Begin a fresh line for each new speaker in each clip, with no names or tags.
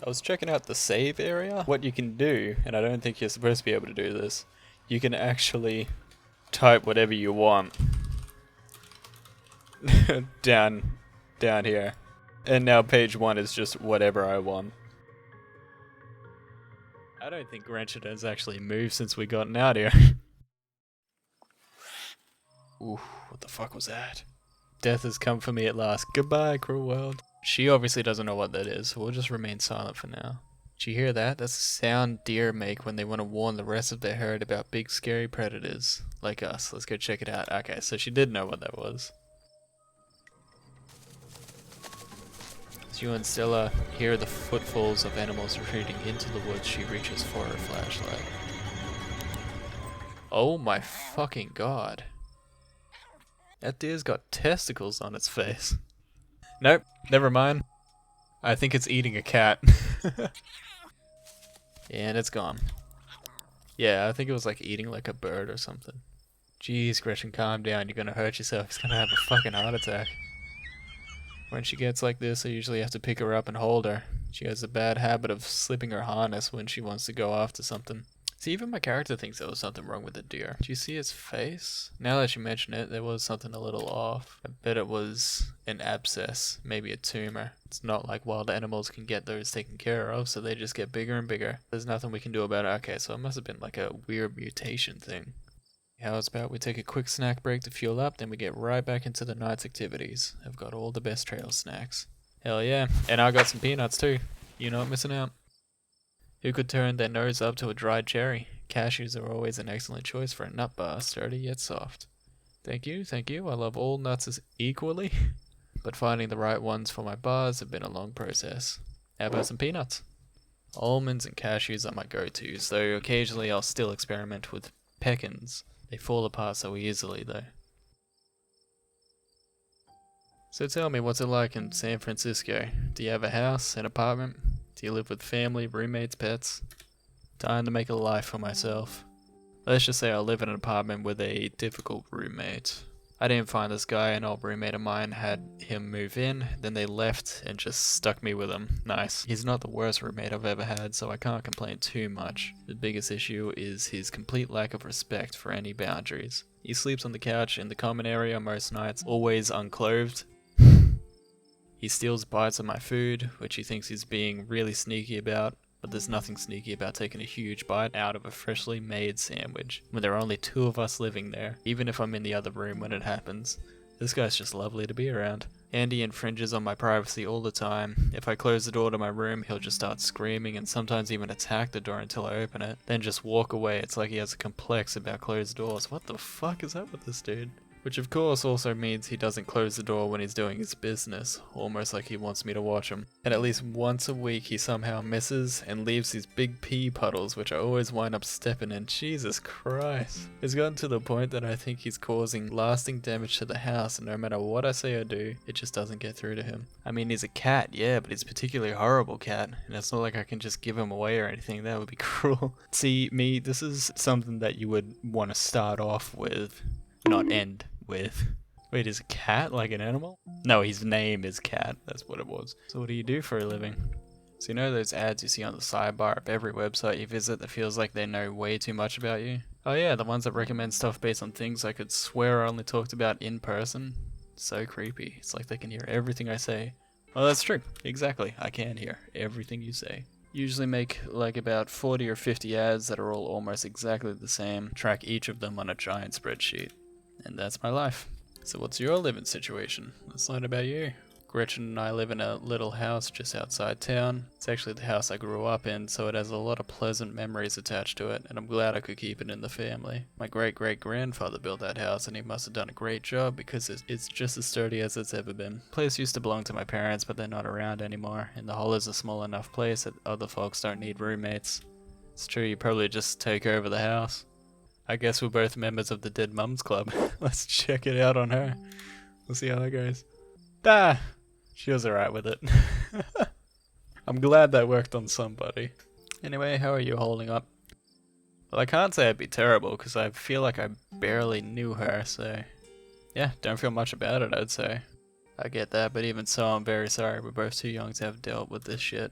I was checking out the save area. What you can do, and I don't think you're supposed to be able to do this, you can actually type whatever you want down here. And now page 1 is just whatever I want. I don't think Gretchen has actually moved since we gotten out here. Ooh, what the fuck was that? Death has come for me at last. Goodbye, cruel world. She obviously doesn't know what that is, so we'll just remain silent for now. Did you hear that? That's the sound deer make when they want to warn the rest of their herd about big scary predators. Like us. Let's go check it out. Okay, so she did know what that was. As you and Stella hear the footfalls of animals retreating into the woods, she reaches for her flashlight. Oh my fucking god. That deer's got testicles on its face. Nope, never mind. I think it's eating a cat. And it's gone. Yeah, I think it was like eating like a bird or something. Jeez, Gretchen, calm down. You're gonna hurt yourself. He's gonna have a fucking heart attack. When she gets like this, I usually have to pick her up and hold her. She has a bad habit of slipping her harness when she wants to go after something. See, even my character thinks there was something wrong with the deer. Do you see its face? Now that you mention it, there was something a little off. I bet it was an abscess, maybe a tumor. It's not like wild animals can get those taken care of, so they just get bigger and bigger. There's nothing we can do about it. Okay, so it must have been like a weird mutation thing. How's about we take a quick snack break to fuel up, then we get right back into the night's activities. I've got all the best trail snacks. Hell yeah, and I got some peanuts too. You're not missing out. Who could turn their nose up to a dried cherry? Cashews are always an excellent choice for a nut bar, sturdy yet soft. Thank you, thank you. I love all nuts equally, but finding the right ones for my bars have been a long process. How about some peanuts? Almonds and cashews are my go-tos, though occasionally I'll still experiment with pecans. They fall apart so easily, though. So tell me, what's it like in San Francisco? Do you have a house, an apartment? Do you live with family, roommates, pets? Time to make a life for myself. Let's just say I live in an apartment with a difficult roommate. I didn't find this guy, an old roommate of mine had him move in, then they left and just stuck me with him. Nice. He's not the worst roommate I've ever had, so I can't complain too much. The biggest issue is his complete lack of respect for any boundaries. He sleeps on the couch in the common area most nights, always unclothed. He steals bites of my food, which he thinks he's being really sneaky about, but there's nothing sneaky about taking a huge bite out of a freshly made sandwich when there are only 2 of us living there, even if I'm in the other room when it happens. This guy's just lovely to be around. And he infringes on my privacy all the time. If I close the door to my room, he'll just start screaming and sometimes even attack the door until I open it, then just walk away. It's like he has a complex about closed doors. What the fuck is up with this dude? Which of course also means he doesn't close the door when he's doing his business, almost like he wants me to watch him. And at least once a week he somehow misses and leaves these big pee puddles which I always wind up stepping in. Jesus Christ. It's gotten to the point that I think he's causing lasting damage to the house, and no matter what I say or do, it just doesn't get through to him. I mean, he's a cat, yeah, but he's a particularly horrible cat, and it's not like I can just give him away or anything. That would be cruel. See, me, this is something that you would want to start off with, not end with. Wait, is a cat like an animal? No, his name is Cat. That's what it was. So what do you do for a living? So you know those ads you see on the sidebar of every website you visit that feels like they know way too much about you? Oh yeah, the ones that recommend stuff based on things I could swear I only talked about in person. So creepy. It's like they can hear everything I say. Oh, that's true. Exactly. I can hear everything you say. Usually make like about 40 or 50 ads that are all almost exactly the same. Track each of them on a giant spreadsheet. And that's my life. So what's your living situation? Let's learn about you. Gretchen and I live in a little house just outside town. It's actually the house I grew up in, so it has a lot of pleasant memories attached to it, and I'm glad I could keep it in the family. My great-great-grandfather built that house, and he must have done a great job because it's just as sturdy as it's ever been. The place used to belong to my parents, but they're not around anymore, and the hall is a small enough place that other folks don't need roommates. It's true, you probably just take over the house. I guess we're both members of the Dead Mums Club. Let's check it out on her. We'll see how that goes. Ah! She was alright with it. I'm glad that worked on somebody. Anyway, how are you holding up? Well, I can't say I'd be terrible, because I feel like I barely knew her, so... yeah, don't feel much about it, I'd say. I get that, but even so, I'm very sorry. We're both too young to have dealt with this shit.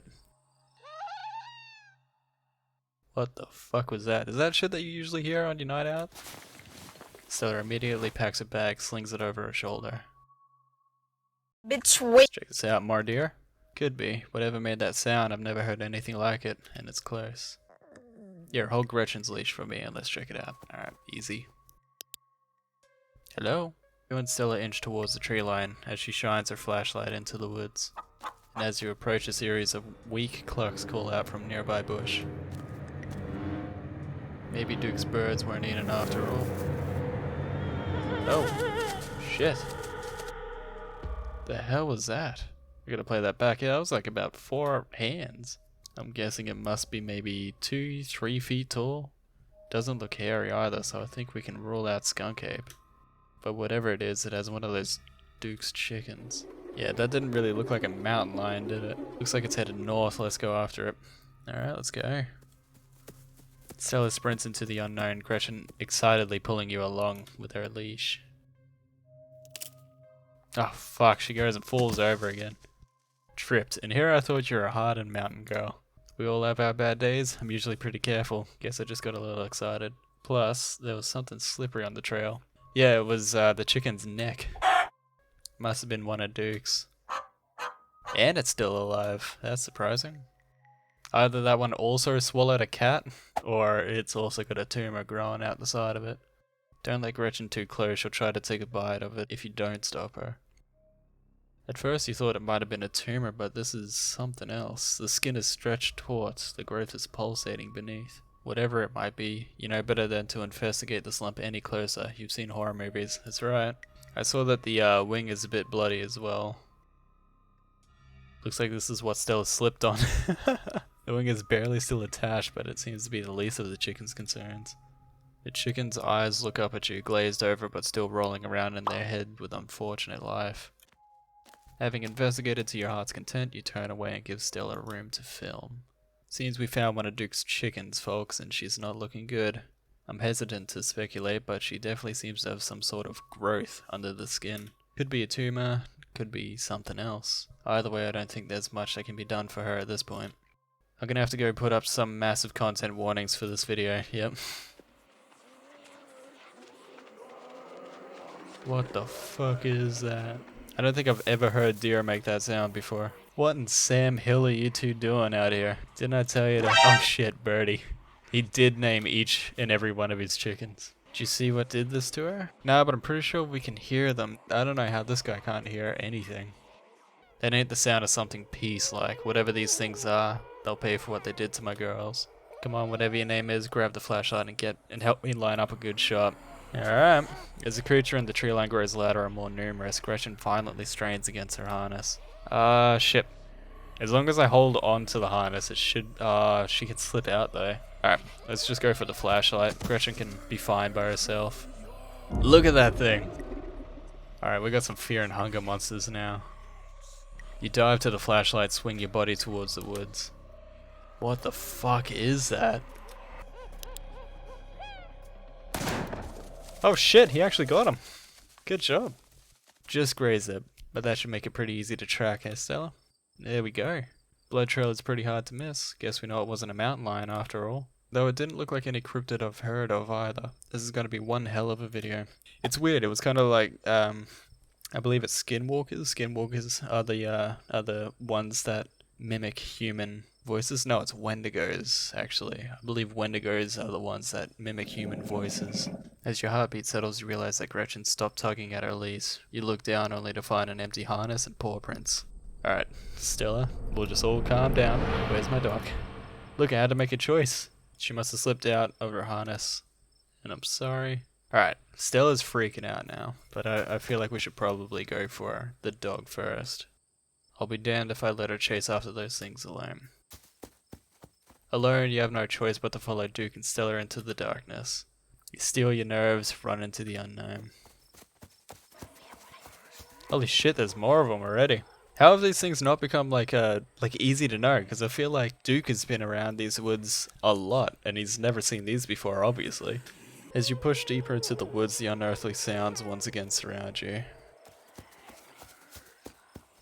What the fuck was that? Is that shit that you usually hear on your night out? Stella immediately packs a bag, slings it over her shoulder.
Between.
Check this out, Mardeer. Could be. Whatever made that sound, I've never heard anything like it, and it's close. Here, hold Gretchen's leash for me and let's check it out. Alright, easy. Hello? You and Stella inch towards the tree line as she shines her flashlight into the woods. And as you approach, a series of weak clucks call out from nearby bush. Maybe Duke's birds weren't eaten after all. Oh, shit. The hell was that? I gotta play that back. Yeah, that was like about 4 hands. I'm guessing it must be maybe 2-3 feet tall. Doesn't look hairy either, so I think we can rule out skunk ape. But whatever it is, it has one of those Duke's chickens. Yeah, that didn't really look like a mountain lion, did it? Looks like it's headed north. Let's go after it. Alright, let's go. Stella sprints into the unknown, Gretchen excitedly pulling you along with her leash. Oh fuck, she goes and falls over again. Tripped, and here I thought you were a hardened mountain girl. We all have our bad days. I'm usually pretty careful. Guess I just got a little excited. Plus, there was something slippery on the trail. Yeah, it was the chicken's neck. Must have been one of Duke's. And it's still alive. That's surprising. Either that one also swallowed a cat, or it's also got a tumor growing out the side of it. Don't let Gretchen too close, she'll try to take a bite of it if you don't stop her. At first you thought it might have been a tumor, but this is something else. The skin is stretched taut, the growth is pulsating beneath. Whatever it might be, you know better than to investigate this lump any closer. You've seen horror movies, that's right. I saw that the wing is a bit bloody as well. Looks like this is what Stella slipped on. The wing is barely still attached, but it seems to be the least of the chicken's concerns. The chicken's eyes look up at you, glazed over but still rolling around in their head with unfortunate life. Having investigated to your heart's content, you turn away and give Stella room to film. Seems we found one of Duke's chickens, folks, and she's not looking good. I'm hesitant to speculate, but she definitely seems to have some sort of growth under the skin. Could be a tumor, could be something else. Either way, I don't think there's much that can be done for her at this point. I'm gonna have to go put up some massive content warnings for this video, yep. What the fuck is that? I don't think I've ever heard deer make that sound before. What in Sam Hill are you two doing out here? Didn't I tell you to— Oh shit, Birdie. He did name each and every one of his chickens. Did you see what did this to her? Nah, but I'm pretty sure we can hear them. I don't know how this guy can't hear anything. That ain't the sound of something peace-like. Whatever these things are, they'll pay for what they did to my girls. Come on, whatever your name is, grab the flashlight and help me line up a good shot. Alright. As the creature in the tree line grows louder and more numerous, Gretchen violently strains against her harness. Shit. As long as I hold on to the harness, it should— she can slip out though. Alright, let's just go for the flashlight. Gretchen can be fine by herself. Look at that thing! Alright, we got some fear and hunger monsters now. You dive to the flashlight, swing your body towards the woods. What the fuck is that? Oh shit, he actually got him. Good job. Just grazed it, but that should make it pretty easy to track, eh, Stella? There we go. Blood trail is pretty hard to miss. Guess we know it wasn't a mountain lion after all. Though it didn't look like any cryptid I've heard of either. This is going to be one hell of a video. It's weird, it was kind of like, I believe it's skinwalkers. Skinwalkers are the ones that mimic human voices. No, it's wendigos, actually. I believe wendigos are the ones that mimic human voices. As your heartbeat settles, you realize that Gretchen stopped tugging at her leash. You look down only to find an empty harness and paw prints. Alright, Stella, we'll just all calm down. Where's my dog? Look, I had to make a choice. She must have slipped out of her harness. And I'm sorry. Alright, Stella's freaking out now, but I feel like we should probably go for the dog first. I'll be damned if I let her chase after those things alone. Alone, you have no choice but to follow Duke and Stella into the darkness. You steel your nerves, run into the unknown. Holy shit, there's more of them already. How have these things not become like easy to know? Because I feel like Duke has been around these woods a lot, and he's never seen these before, obviously. As you push deeper into the woods, the unearthly sounds once again surround you.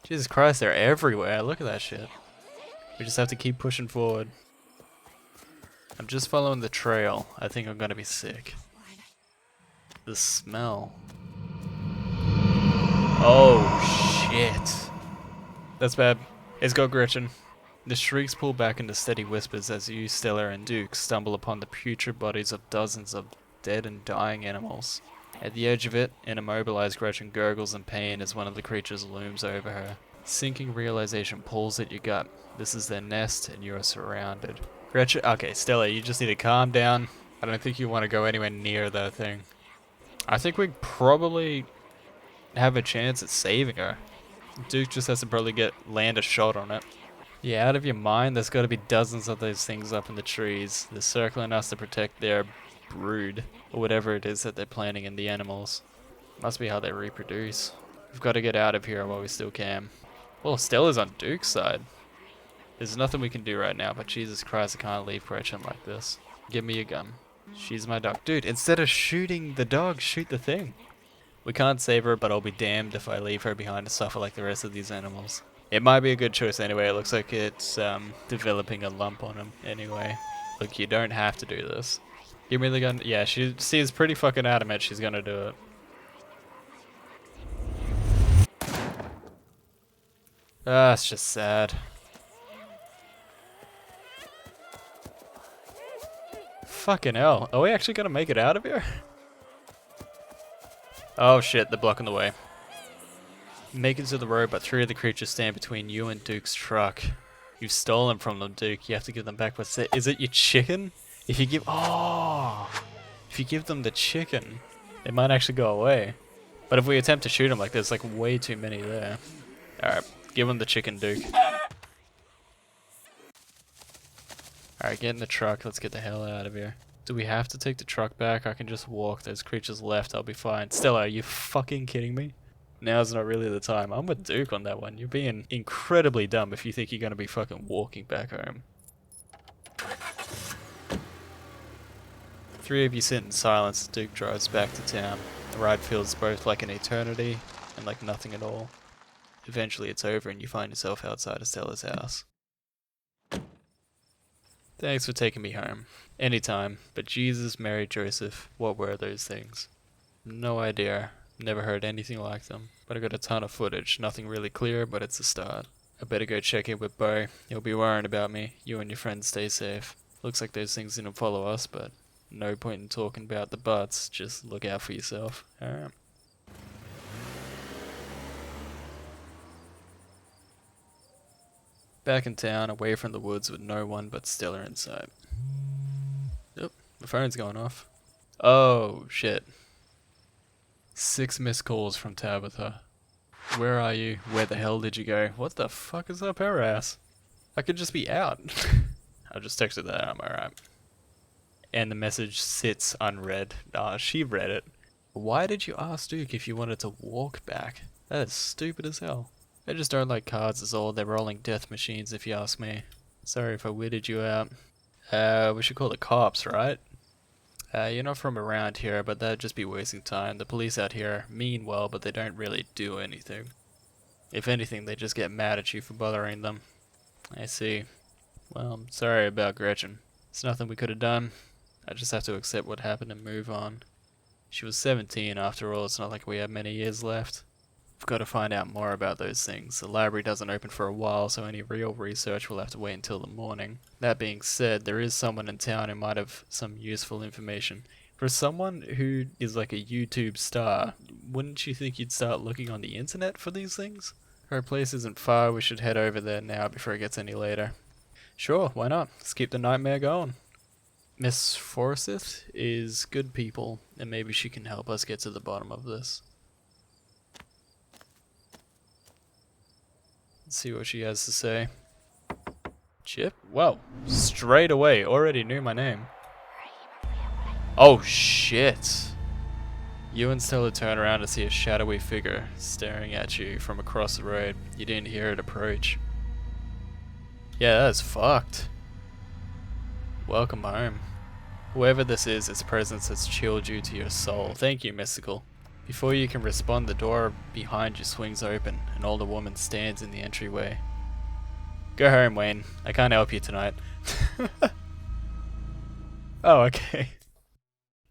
Jesus Christ, they're everywhere. Look at that shit. We just have to keep pushing forward. I'm just following the trail. I think I'm gonna be sick. The smell. Oh shit. That's bad. It's got Gretchen. The shrieks pull back into steady whispers as you, Stella, and Duke stumble upon the putrid bodies of dozens of dead and dying animals. At the edge of it, an immobilized Gretchen gurgles in pain as one of the creatures looms over her. Sinking realization pulls at your gut. This is their nest, and you are surrounded. Gretchen, okay, Stella, you just need to calm down. I don't think you want to go anywhere near that thing. I think we probably have a chance at saving her. Duke just has to probably land a shot on it. Yeah, out of your mind, there's got to be dozens of those things up in the trees. They're circling us to protect their brood, or whatever it is that they're planting in the animals. Must be how they reproduce. We've got to get out of here while we still can. Well, Stella's on Duke's side. There's nothing we can do right now, but Jesus Christ, I can't leave Gretchen like this. Give me your gun. She's my dog. Dude, instead of shooting the dog, shoot the thing. We can't save her, but I'll be damned if I leave her behind to suffer like the rest of these animals. It might be a good choice anyway. It looks like it's developing a lump on him anyway. Look, you don't have to do this. Give me the gun. Yeah, she seems pretty fucking adamant she's gonna do it. Ah, it's just sad. Fucking hell. Are we actually gonna make it out of here? Oh shit, they're blocking the way. Make it to the road, but 3 of the creatures stand between you and Duke's truck. You've stolen from them, Duke. You have to give them back. What's that? Is it your chicken? If you give... Oh! If you give them the chicken, they might actually go away. But if we attempt to shoot them, like, there's like way too many there. Alright, give them the chicken, Duke. Alright, get in the truck. Let's get the hell out of here. Do we have to take the truck back? I can just walk. There's creatures left. I'll be fine. Stella, are you fucking kidding me? Now's not really the time. I'm with Duke on that one. You're being incredibly dumb if you think you're gonna be fucking walking back home. 3 of you sit in silence as Duke drives back to town. The ride feels both like an eternity and like nothing at all. Eventually it's over and you find yourself outside of Stella's house. Thanks for taking me home. Anytime, but Jesus, Mary, Joseph, what were those things? No idea. Never heard anything like them. But I got a ton of footage. Nothing really clear, but it's a start. I better go check in with Bo. He'll be worrying about me. You and your friends stay safe. Looks like those things didn't follow us, but no point in talking about the butts. Just look out for yourself. Alright. Back in town, away from the woods with no one but Stella in sight. Yep, the phone's going off. Oh, shit. 6 missed calls from Tabitha. Where are you? Where the hell did you go? What the fuck is up her ass? I could just be out. I just texted that, I'm alright. And the message sits unread. Ah, she read it. Why did you ask Duke if you wanted to walk back? That is stupid as hell. They just don't like cards is all. They're rolling death machines if you ask me. Sorry if I weirded you out. We should call the cops, right? You're not from around here, but that'd just be wasting time. The police out here mean well, but they don't really do anything. If anything, they just get mad at you for bothering them. I see. Well, I'm sorry about Gretchen. It's nothing we could have done. I just have to accept what happened and move on. She was 17 after all. It's not like we have many years left. We've got to find out more about those things. The library doesn't open for a while, so any real research will have to wait until the morning. That being said, there is someone in town who might have some useful information. For someone who is like a YouTube star, wouldn't you think you'd start looking on the internet for these things? Her place isn't far. We should head over there now before it gets any later. Sure, why not? Let's keep the nightmare going. Miss Forsyth is good people, and maybe she can help us get to the bottom of this. Let's see what she has to say. Chip? Whoa. Straight away. Already knew my name. Oh shit. You and Stella turn around to see a shadowy figure staring at you from across the road. You didn't hear it approach. Yeah, that's fucked. Welcome home. Whoever this is, its presence has chilled you to your soul. Thank you, Mystical. Before you can respond, the door behind you swings open. An older woman stands in the entryway. Go home, Wayne. I can't help you tonight. Oh, okay.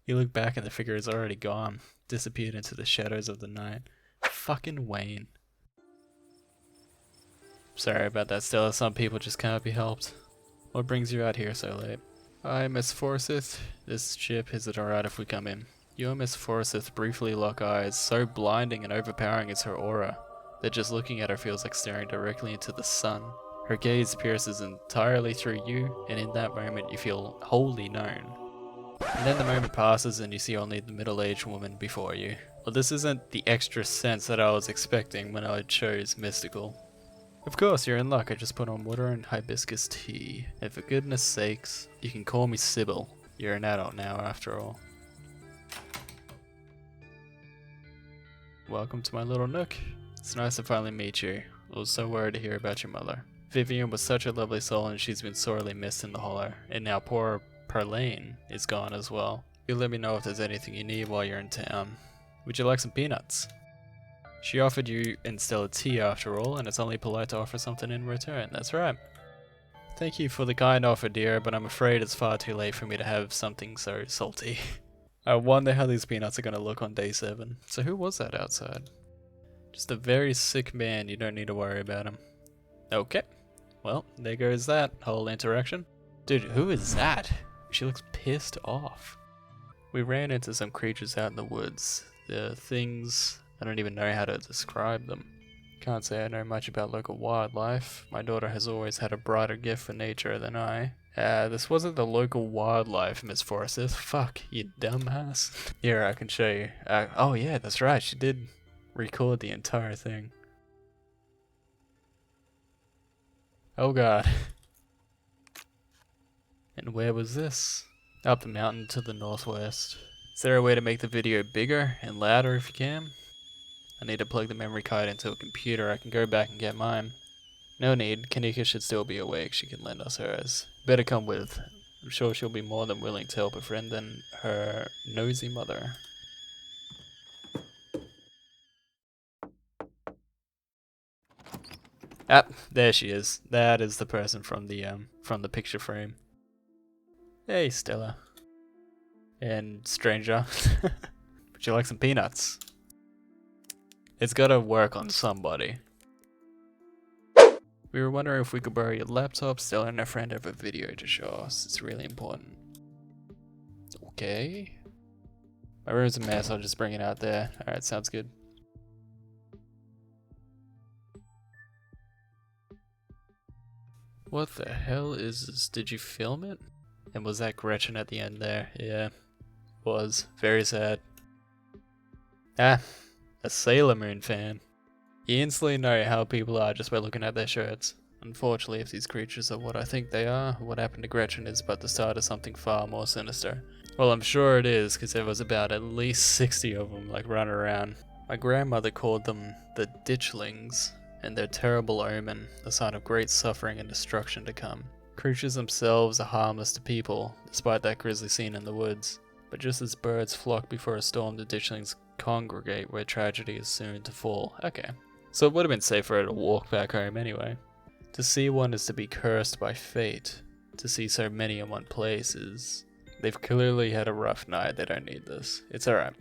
You look back and the figure is already gone, disappeared into the shadows of the night. Fucking Wayne. Sorry about that, Stella. Some people just cannot be helped. What brings you out here so late? Hi, Miss Forsyth. This ship, is it alright if we come in? You and Miss Forsyth briefly lock eyes. So blinding and overpowering is her aura that just looking at her feels like staring directly into the sun. Her gaze pierces entirely through you, and in that moment you feel wholly known. And then the moment passes and you see only the middle-aged woman before you. Well, this isn't the extra sense that I was expecting when I chose mystical. Of course, you're in luck. I just put on water and hibiscus tea. And for goodness sakes, you can call me Sybil. You're an adult now, after all. Welcome to my little nook. It's nice to finally meet you. I was so worried to hear about your mother. Vivian was such a lovely soul and she's been sorely missed in the hollow. And now poor Perlane is gone as well. You let me know if there's anything you need while you're in town. Would you like some peanuts? She offered you and Stella tea after all, and it's only polite to offer something in return. That's right. Thank you for the kind offer, dear, but I'm afraid it's far too late for me to have something so salty. I wonder how these peanuts are going to look on day 7. So who was that outside? Just a very sick man. You don't need to worry about him. Okay. Well, there goes that whole interaction. Dude, who is that? She looks pissed off. We ran into some creatures out in the woods. The things, I don't even know how to describe them. Can't say I know much about local wildlife. My daughter has always had a brighter gift for nature than I. This wasn't the local wildlife, Miss Forsyth. Fuck, you dumbass. Here, I can show you. Oh yeah, that's right, she did record the entire thing. Oh god. And where was this? Up the mountain to the northwest. Is there a way to make the video bigger and louder if you can? I need to plug the memory card into a computer. I can go back and get mine. No need. Kanika should still be awake. She can lend us hers. Better come with. I'm sure she'll be more than willing to help a friend than her nosy mother. Ah, there she is. That is the person from the picture frame. Hey, Stella. And stranger. Would you like some peanuts? It's gotta work on somebody. We were wondering if we could borrow your laptop. Stella and her friend have a video to show us. It's really important. Okay. My room's a mess. I'll just bring it out there. Alright, sounds good. What the hell is this? Did you film it? And was that Gretchen at the end there? Yeah. Was. Very sad. Ah. A Sailor Moon fan. You instantly know how people are just by looking at their shirts. Unfortunately, if these creatures are what I think they are, what happened to Gretchen is but the start of something far more sinister. Well, I'm sure it is, because there was about at least 60 of them, like, running around. My grandmother called them the ditchlings, and their terrible omen, a sign of great suffering and destruction to come. Creatures themselves are harmless to people, despite that grisly scene in the woods. But just as birds flock before a storm, the ditchlings congregate where tragedy is soon to fall. Okay. So it would have been safer to walk back home anyway. To see one is to be cursed by fate. To see so many in one place is... They've clearly had a rough night, they don't need this. It's alright.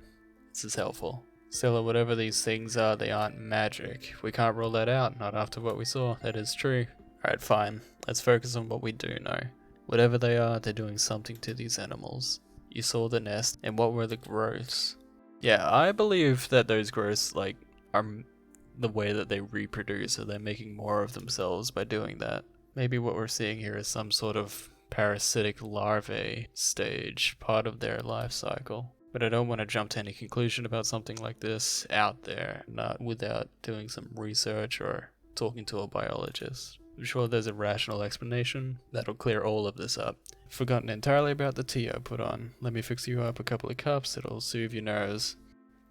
This is helpful. Stella, whatever these things are, they aren't magic. We can't rule that out, not after what we saw. That is true. Alright, fine. Let's focus on what we do know. Whatever they are, they're doing something to these animals. You saw the nest, and what were the growths? Yeah, I believe that those growths, like, are the way that they reproduce, so they're making more of themselves by doing that. Maybe what we're seeing here is some sort of parasitic larvae stage, part of their life cycle. But I don't want to jump to any conclusion about something like this out there, not without doing some research or talking to a biologist. I'm sure there's a rational explanation that'll clear all of this up. Forgotten entirely about the tea I put on. Let me fix you up a couple of cups, it'll soothe your nose.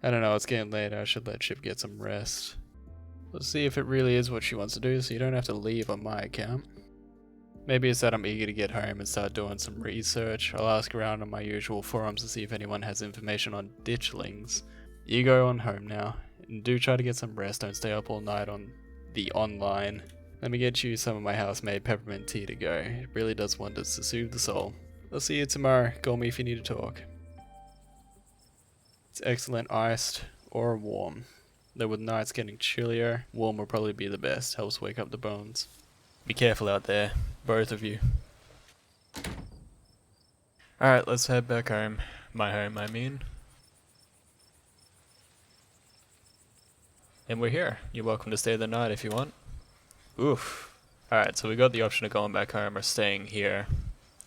I don't know, it's getting late, I should let Chip get some rest. Let's see if it really is what she wants to do, so you don't have to leave on my account. Maybe it's that I'm eager to get home and start doing some research. I'll ask around on my usual forums to see if anyone has information on ditchlings. You go on home now, and do try to get some rest, don't stay up all night on the online. Let me get you some of my house-made peppermint tea to go. It really does wonders to soothe the soul. I'll see you tomorrow. Call me if you need to talk. It's excellent iced or warm. Though with nights getting chillier, warm will probably be the best. Helps wake up the bones. Be careful out there, both of you. Alright, let's head back home. My home, I mean. And we're here. You're welcome to stay the night if you want. Oof. Alright, so we got the option of going back home or staying here.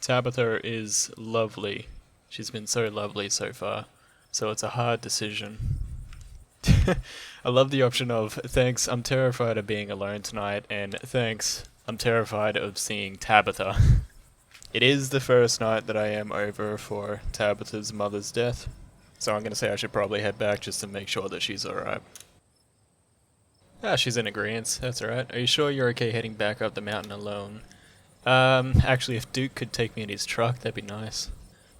Tabitha is lovely. She's been so lovely so far. So it's a hard decision. I love the option of, thanks, I'm terrified of being alone tonight, and thanks, I'm terrified of seeing Tabitha. It is the first night that I am over for Tabitha's mother's death, so I'm gonna say I should probably head back just to make sure that she's alright. Ah, she's in agreeance, that's alright. Are you sure you're okay heading back up the mountain alone? Actually, if Duke could take me in his truck, that'd be nice.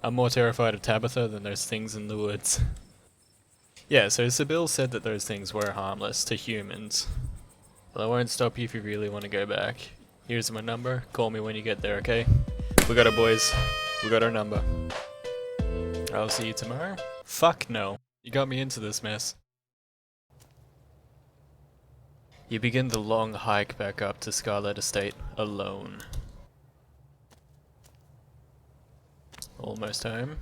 I'm more terrified of Tabitha than those things in the woods. Yeah, so Sybil said that those things were harmless to humans. Well, I won't stop you if you really want to go back. Here's my number. Call me when you get there, okay? We got it, boys. We got our number. I'll see you tomorrow? Fuck no. You got me into this mess. You begin the long hike back up to Scarlet Estate alone. Almost home.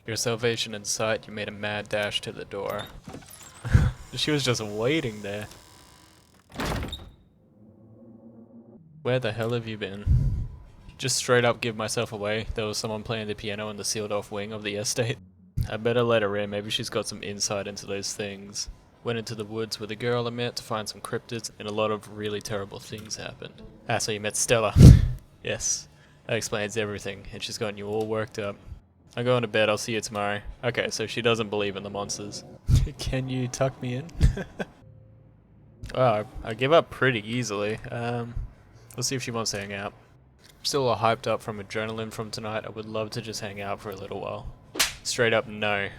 Your salvation in sight, you made a mad dash to the door. She was just waiting there. Where the hell have you been? Just straight up give myself away. There was someone playing the piano in the sealed off wing of the estate. I better let her in, maybe she's got some insight into those things. Went into the woods with a girl I met to find some cryptids, and a lot of really terrible things happened. Ah, so you met Stella. Yes, that explains everything, and she's gotten you all worked up. I'm going to bed, I'll see you tomorrow. Okay, so she doesn't believe in the monsters. Can you tuck me in? Oh, I give up pretty easily. Let's see if she wants to hang out. I'm still all hyped up from adrenaline from tonight. I would love to just hang out for a little while. Straight up, no.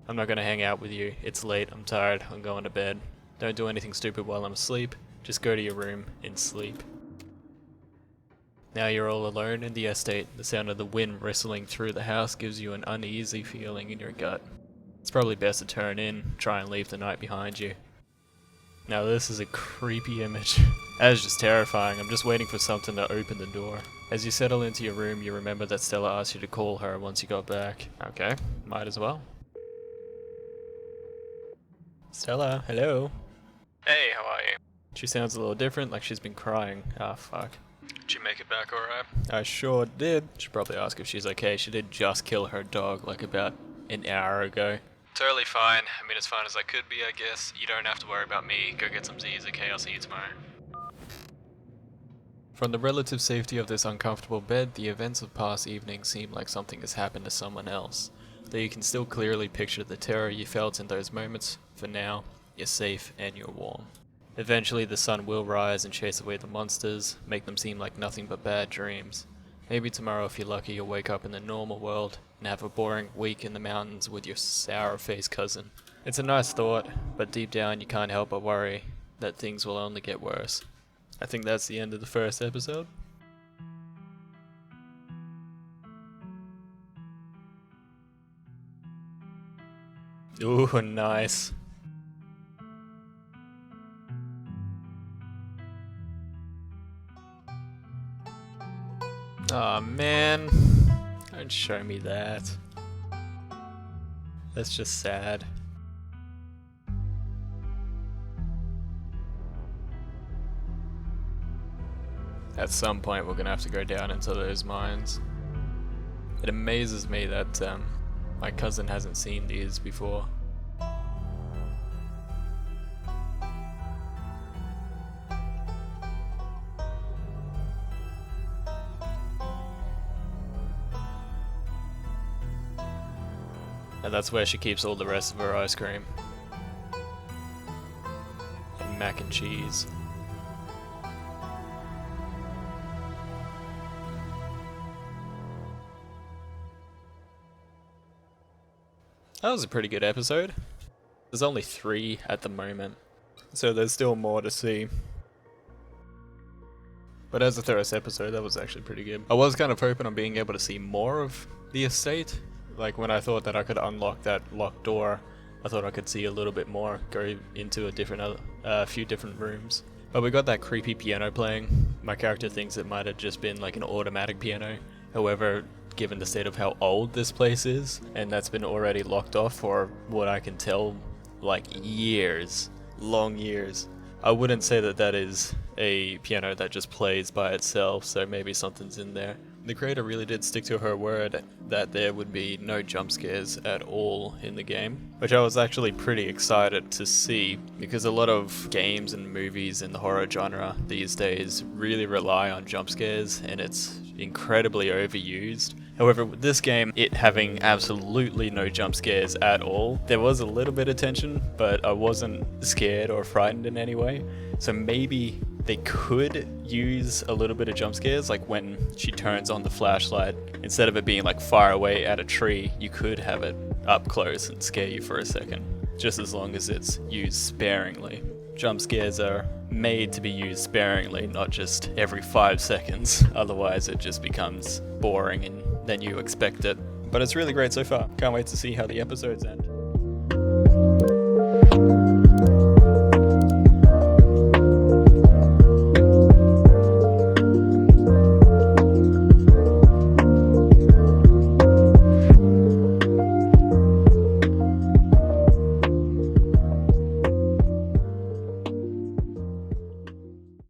I'm not going to hang out with you. It's late, I'm tired, I'm going to bed. Don't do anything stupid while I'm asleep. Just go to your room and sleep. Now you're all alone in the estate. The sound of the wind whistling through the house gives you an uneasy feeling in your gut. It's probably best to turn in, try and leave the night behind you. Now this is a creepy image. That is just terrifying. I'm just waiting for something to open the door. As you settle into your room, you remember that Stella asked you to call her once you got back. Okay, might as well. Stella, hello. Hey, how are you? She sounds a little different, like she's been crying. Ah, fuck. Did you make it back alright? I sure did. Should probably ask if she's okay. She did just kill her dog like about an hour ago. Totally fine. I mean, as fine as I could be, I guess. You don't have to worry about me. Go get some Z's, okay? I'll see you tomorrow. From the relative safety of this uncomfortable bed, the events of past evenings seem like something has happened to someone else. Though you can still clearly picture the terror you felt in those moments, for now, you're safe and you're warm. Eventually the sun will rise and chase away the monsters, make them seem like nothing but bad dreams. Maybe tomorrow, if you're lucky, you'll wake up in the normal world and have a boring week in the mountains with your sour-faced cousin. It's a nice thought, but deep down you can't help but worry that things will only get worse. I think that's the end of the first episode. Ooh, nice. Aw, man. Don't show me that. That's just sad. At some point we're gonna have to go down into those mines. It amazes me that my cousin hasn't seen these before. And that's where she keeps all the rest of her ice cream. And mac and cheese. That was a pretty good episode. There's only 3 at the moment, so there's still more to see. But as the first episode, that was actually pretty good. I was kind of hoping on being able to see more of the estate. Like when I thought that I could unlock that locked door, I thought I could see a little bit more, go into a few different rooms. But we got that creepy piano playing. My character thinks it might have just been like an automatic piano. However, given the state of how old this place is, and that's been already locked off for what I can tell, like years, long years, I wouldn't say that that is a piano that just plays by itself, so maybe something's in there. The creator really did stick to her word that there would be no jump scares at all in the game, which I was actually pretty excited to see, because a lot of games and movies in the horror genre these days really rely on jump scares, and it's incredibly overused. However, with this game, it having absolutely no jump scares at all, there was a little bit of tension, but I wasn't scared or frightened in any way. So maybe they could use a little bit of jump scares, like when she turns on the flashlight, instead of it being like far away at a tree, you could have it up close and scare you for a second, just as long as it's used sparingly. Jump scares are made to be used sparingly, not just every 5 seconds, otherwise it just becomes boring and then you expect it. But it's really great so far. Can't wait to see how the episodes end.